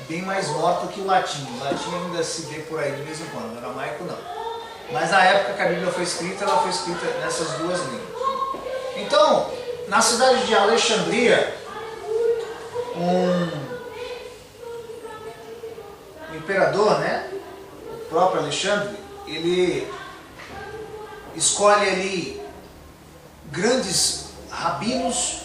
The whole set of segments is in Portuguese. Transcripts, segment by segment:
bem mais morto que o latim. O latim ainda se vê por aí de vez em quando, o aramaico não. Mas na época que a Bíblia foi escrita, ela foi escrita nessas duas línguas. Então, na cidade de Alexandria, um imperador, né, o próprio Alexandre, ele escolhe ali grandes rabinos,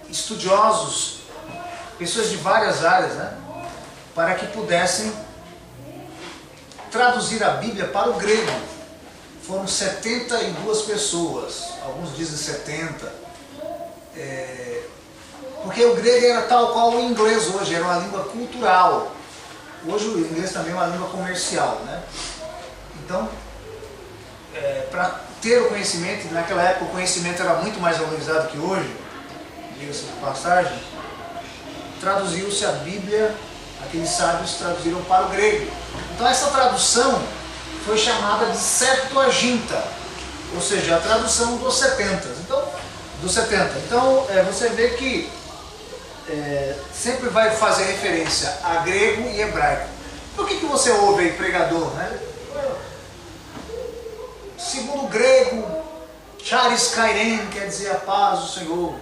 estudiosos, pessoas de várias áreas, né, para que pudessem traduzir a Bíblia para o grego. Foram 72 pessoas, alguns dizem 70, porque o grego era tal qual o inglês hoje, era uma língua cultural. Hoje o inglês também é uma língua comercial, né? Então, para ter o conhecimento, naquela época o conhecimento era muito mais valorizado que hoje, diga-se de passagem, traduziu-se a Bíblia, aqueles sábios traduziram para o grego. Então essa tradução foi chamada de Septuaginta, ou seja, a tradução dos 70. Então você vê que sempre vai fazer referência a grego e hebraico. Por que você ouve aí pregador, né? Segundo o grego, charis kairen, quer dizer a paz do Senhor,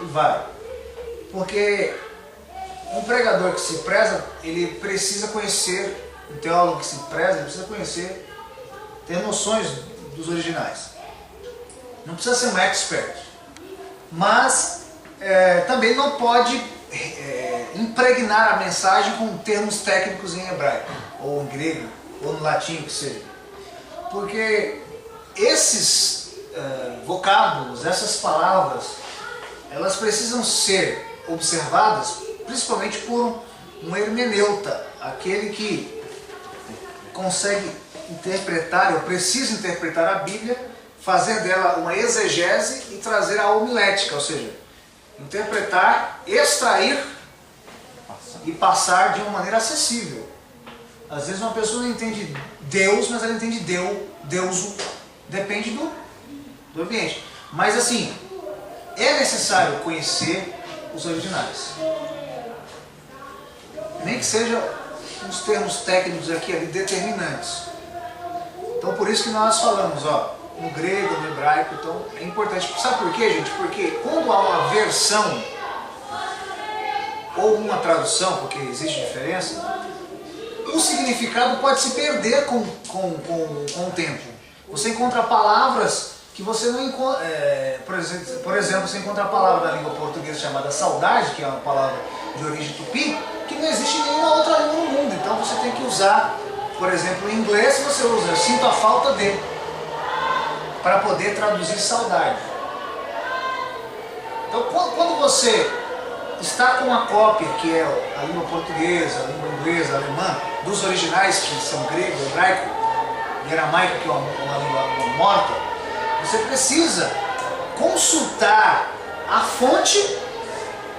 e vai. Porque um pregador que se preza, ele precisa conhecer, um teólogo que se preza, ele precisa conhecer, ter noções dos originais. Não precisa ser um expert, mas também não pode impregnar a mensagem com termos técnicos em hebraico, ou em grego, ou no latim, que seja. Porque esses vocábulos, essas palavras, elas precisam ser observadas principalmente por um hermeneuta, aquele que consegue interpretar, ou precisa interpretar a Bíblia, fazer dela uma exegese e trazer a homilética, ou seja, interpretar, extrair e passar de uma maneira acessível. Às vezes uma pessoa não entende Deus, mas ela entende Deuso, depende do ambiente. Mas assim, é necessário conhecer os originais. Nem que seja uns termos técnicos aqui ali determinantes. Então por isso que nós falamos, ó, no grego, no hebraico, então é importante. Sabe por quê, gente? Porque quando há uma versão ou uma tradução, porque existe diferença, o significado pode se perder com o tempo. Você encontra palavras que você não encontra, por exemplo, você encontra a palavra na língua portuguesa chamada saudade, que é uma palavra de origem tupi, que não existe em nenhuma outra língua no mundo. Então você tem que usar, por exemplo, em inglês você usa "eu sinto a falta de", para poder traduzir saudade. Então quando você está com uma cópia, que é a língua portuguesa, a língua inglesa, a alemã, dos originais, que são grego, hebraico e aramaico, que é uma língua morta, você precisa consultar a fonte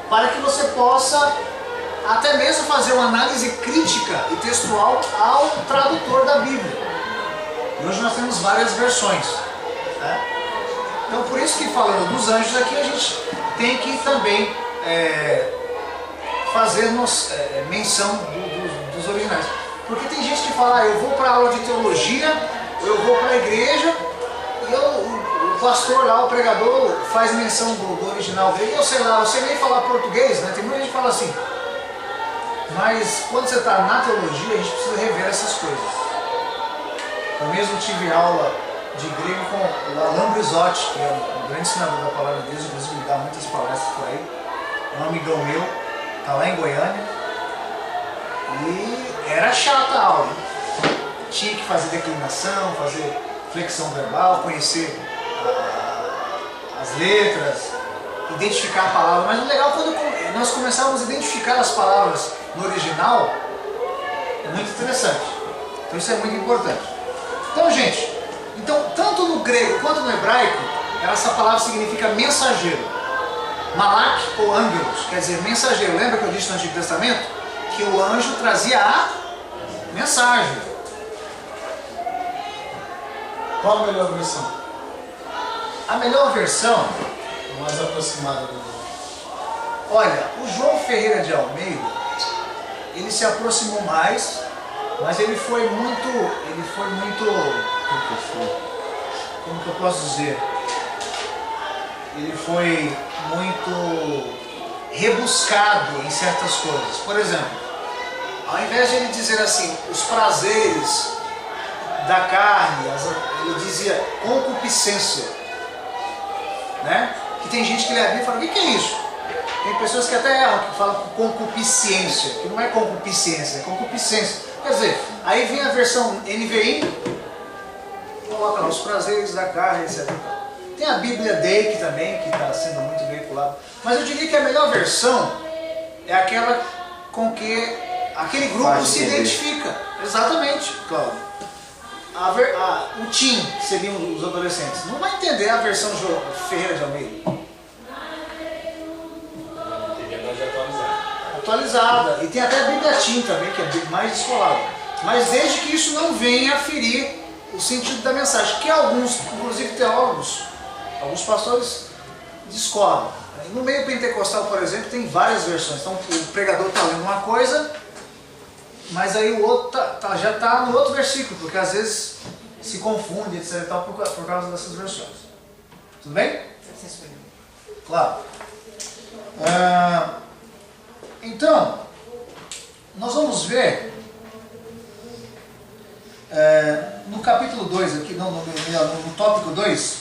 para que você possa até mesmo fazer uma análise crítica e textual ao tradutor da Bíblia. E hoje nós temos várias versões, né? Então por isso que, falando dos anjos aqui, a gente tem que também fazermos menção dos originais. Porque tem gente que fala, eu vou para a aula de teologia, eu vou para a igreja, e o pastor lá, o pregador, faz menção do original dele, eu sei lá, eu sei nem falar português, né? Tem muita gente que fala assim. Mas quando você está na teologia, a gente precisa rever essas coisas. Eu mesmo tive aula de grego com o Alain Brizotti, que é um grande ensinador da palavra de Deus, inclusive ele dá muitas palestras por aí. É um amigão meu, está lá em Goiânia. E era chata a aula. Tinha que fazer declinação, fazer flexão verbal, conhecer as letras, identificar a palavra. Mas o legal, quando nós começávamos a identificar as palavras no original, é muito interessante. Então isso é muito importante. Então, gente, tanto no grego quanto no hebraico, essa palavra significa mensageiro. Malak ou angelos, quer dizer mensageiro. Lembra que eu disse no Antigo Testamento que o anjo trazia a mensagem. Qual a melhor versão? A melhor versão, A mais aproximada do... olha, o João Ferreira de Almeida, ele se aproximou mais, mas ele foi muito, como que eu posso dizer? Ele foi muito rebuscado em certas coisas. Por exemplo, ao invés de ele dizer assim, os prazeres da carne, ele dizia concupiscência, né? Que tem gente que lê a Bíblia e fala, o que é isso? Tem pessoas que até erram, que falam concupiscência, que não é concupiscência, é concupiscência. Quer dizer, aí vem a versão NVI, coloca lá os prazeres da carne, etc. Tem a Bíblia Dake também, que está sendo muito veiculada. Mas eu diria que a melhor versão é aquela com que aquele grupo se identifica. Exatamente, Cláudio. O teen, que seriam os adolescentes, não vai entender a versão Ferreira de Almeida. Atualizada. E tem até a Bíblia Teen também, que é mais descolada. Mas desde que isso não venha ferir o sentido da mensagem, que alguns, inclusive teólogos, alguns pastores discordam. No meio pentecostal, por exemplo, tem várias versões. Então o pregador está lendo uma coisa, mas aí o outro já está no outro versículo, porque às vezes se confunde, etc. E tal, por causa dessas versões. Tudo bem? Claro. Então, nós vamos ver no capítulo 2, aqui, no tópico 2,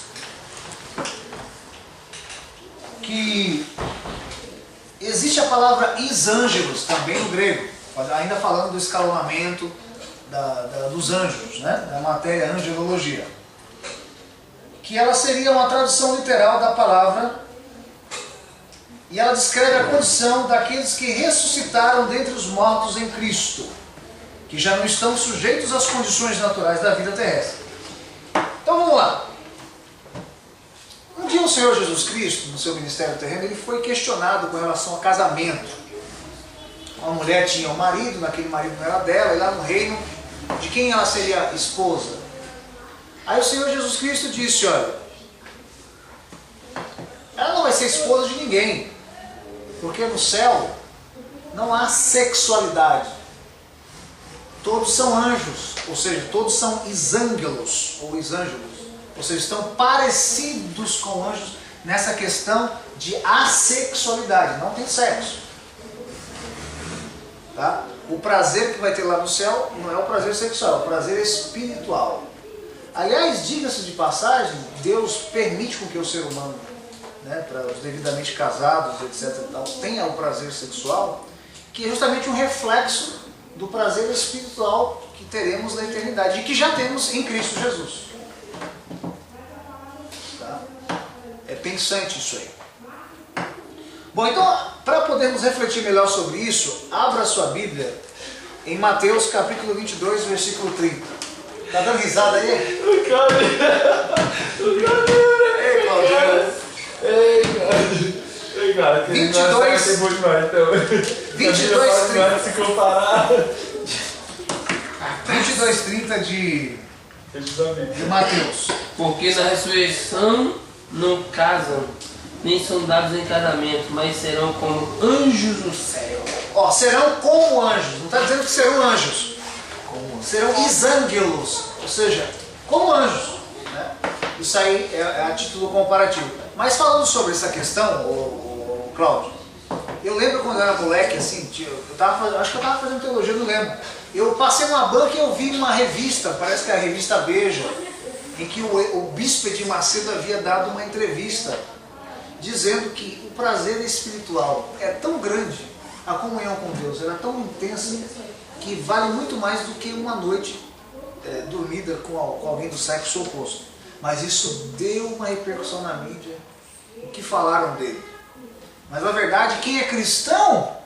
que existe a palavra isângelos também no grego, ainda falando do escalonamento dos anjos, né? Da matéria angelologia, que ela seria uma tradução literal da palavra, e ela descreve a condição daqueles que ressuscitaram dentre os mortos em Cristo, que já não estão sujeitos às condições naturais da vida terrestre. Então vamos lá. Um dia o Senhor Jesus Cristo, no seu ministério terreno, ele foi questionado com relação a casamento. Uma mulher tinha um marido, naquele marido não era dela, e lá no reino, de quem ela seria esposa? Aí o Senhor Jesus Cristo disse, olha, ela não vai ser esposa de ninguém, porque no céu não há sexualidade. Todos são anjos, ou seja, todos são isângelos, ou isângelos. Ou seja, estão parecidos com anjos nessa questão de assexualidade, não tem sexo. Tá? O prazer que vai ter lá no céu não é o prazer sexual, é o prazer espiritual. Aliás, diga-se de passagem, Deus permite com que o ser humano, né, para os devidamente casados, etc., tenha o prazer sexual, que é justamente um reflexo do prazer espiritual que teremos na eternidade e que já temos em Cristo Jesus. Tá? É pensante isso aí. Bom, então, para podermos refletir melhor sobre isso, abra sua Bíblia em Mateus capítulo 22, versículo 30. Tá dando risada aí? Ei, Claudio. Ei, cara. 22, 30 de Mateus. Porque na ressurreição não casam, nem são dados em casamento, mas serão como anjos no céu. Ó, serão como anjos, não está dizendo que serão anjos. Serão isângelos, ou seja, como anjos. Né? Isso aí é a título comparativo. Mas falando sobre essa questão, Cláudio, eu lembro quando eu era moleque, assim, acho que eu estava fazendo teologia, não lembro. Eu passei numa banca e eu vi uma revista, parece que é a revista Veja, em que o bispo de Macedo havia dado uma entrevista dizendo que o prazer espiritual é tão grande, a comunhão com Deus era tão intensa, que vale muito mais do que uma noite dormida com alguém do sexo oposto. Mas isso deu uma repercussão na mídia, o que falaram dele. Mas na verdade, quem é cristão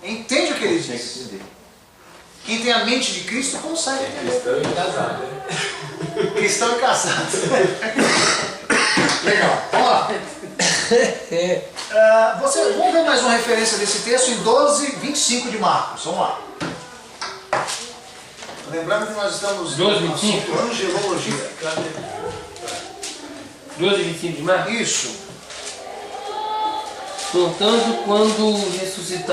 entende o que ele diz. Quem tem a mente de Cristo consegue. Cristão e casado, né? Cristão e casado. Legal, vamos lá. Vamos ver mais uma referência desse texto em 12:25 de Marcos. Vamos lá. Lembrando que nós estamos no assunto angelologia. 12:25 de Marcos? Isso. Portanto, quando ressuscitar